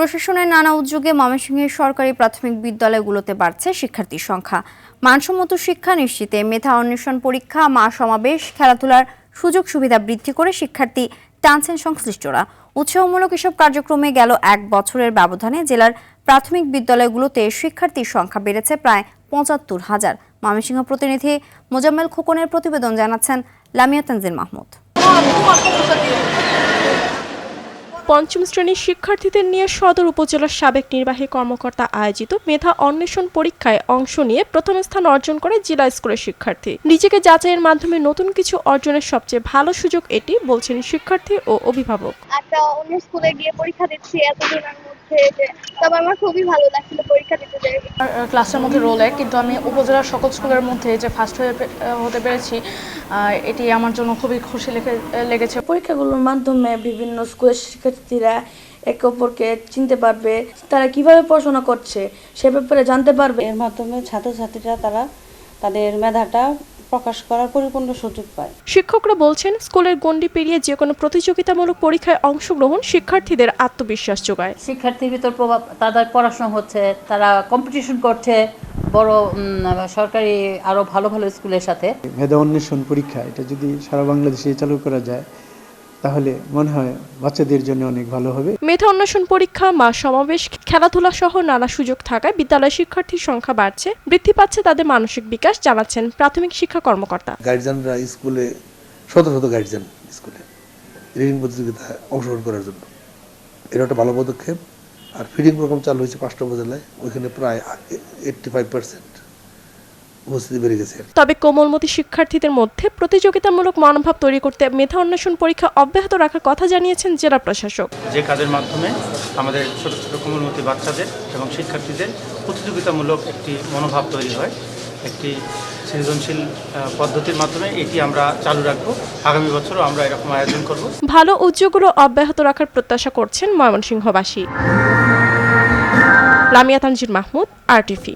প্রশাসনের নানা উদ্যোগে ময়মনসিংহের সরকারি প্রাথমিক বিদ্যালয়গুলোতে বাড়ছে শিক্ষার্থীর সংখ্যা। মানসম্মত শিক্ষা নিশ্চিতে মেধা অন্বেষণ পরীক্ষা, সমাবেশ, খেলাধুলার সুযোগ সুবিধা বৃদ্ধি করে শিক্ষার্থী টানছেন সংশ্লিষ্টরা। উৎসাহমূলক এসব কার্যক্রমে গেল এক বছরের ব্যবধানে জেলার প্রাথমিক বিদ্যালয়গুলোতে শিক্ষার্থীর সংখ্যা বেড়েছে প্রায় ৭৫,০০০। ময়মনসিংহ প্রতিনিধি মোজাম্মেল খোকনের প্রতিবেদন, জানাচ্ছেন লামিয়া তানজিল মাহমুদ। পঞ্চম শ্রেণীর শিক্ষার্থীদের নিয়ে সদর উপজেলার সাবেক নির্বাহী কর্মকর্তা আয়োজিত মেধা অন্বেষণ পরীক্ষায় অংশ নিয়ে প্রথম স্থান অর্জন করে জেলা স্কুলের শিক্ষার্থী। নিজেকে যাচাইয়ের মাধ্যমে নতুন কিছু অর্জনের সবচেয়ে ভালো সুযোগ এটি, বলছেন শিক্ষার্থী ও অভিভাবক। একটা অন্য স্কুলে গিয়ে পরীক্ষা দিচ্ছি এতদিনের মধ্যে, তবে আমার খুবই ভালো লাগছিল পরীক্ষা দিতে যেয়ে। ক্লাসের মধ্যে রোলে কিন্তু আমি উপজেলার সকল স্কুলের মধ্যে যে ফার্স্ট হতে পেরেছি, এটি আমার জন্য খুবই খুশি লেগেছে। পরীক্ষাগুলোর মাধ্যমে বিভিন্ন স্কুলের শিক্ষার্থীরা একে অপরকে চিনতে পারবে, তারা কিভাবে পড়াশোনা করছে সে ব্যাপারে জানতে পারবে। এর মাধ্যমে ছাত্রছাত্রীরা তারা তাদের মেধাটা প্রকাশ করার পরিপূর্ণ সুযোগ পায়। শিক্ষকরা বলছেন, স্কুলের গণ্ডি পেরিয়ে যে কোনো প্রতিযোগিতামূলক পরীক্ষায় অংশগ্রহণ শিক্ষার্থীদের আত্মবিশ্বাস যোগায়। শিক্ষার্থীর ভিতর প্রভাব, তাদের পড়াশোনা হচ্ছে, তারা কম্পিটিশন করছে বড় সরকারি আরো ভালো ভালো স্কুলের সাথে। মেধা অন্বেষণ পরীক্ষা এটা যদি সারা বাংলাদেশে চালু করা যায় তাহলে মনে হয় বাচ্চাদের জন্য অনেক ভালো হবে। মেধা অন্বেষণ পরীক্ষা, সমাবেশ, খেলাধুলা সহ নানা সুযোগ থাকায় বিদ্যালয় শিক্ষার্থীর সংখ্যা বাড়ছে, বৃদ্ধি পাচ্ছে তাদের মানসিক বিকাশ, জানাচ্ছেন প্রাথমিক শিক্ষা কর্মকর্তা। গার্জিয়ানরা স্কুলে শত শত গার্জিয়ান স্কুলে রিডিং প্রতিযোগিতায় অংশগ্রহণ করার জন্য এটা একটা ভালো পদক্ষেপ। আর ফিডিং প্রোগ্রাম চালু হয়েছে 5টা উপজেলায়, ওইখানে প্রায় 85% উপস্থিতি বেড়ে গেছে। তবে কোমলমতি শিক্ষার্থীদের মধ্যে প্রতিযোগিতামূলক মনোভাব তৈরি করতে মেধা অন্বেষণ পরীক্ষা অব্যাহত রাখার কথা জানিয়েছেন জেলা প্রশাসক। যে কাজের মাধ্যমে আমাদের ছোট ছোট কোমলমতি বাচ্চাদের এবং শিক্ষার্থীদের প্রতিযোগিতামূলক একটি মনোভাব তৈরি হয়, একটি সৃজনশীল পদ্ধতির মাধ্যমে এটি আমরা চালু রাখবো। আগামী বছরও আমরা এরকম আয়োজন করব। ভালো উদ্যোগগুলো অব্যাহত রাখার প্রত্যাশা করছেন ময়মনসিংহবাসী। লামিয়া তানজিল মাহমুদ, RTV।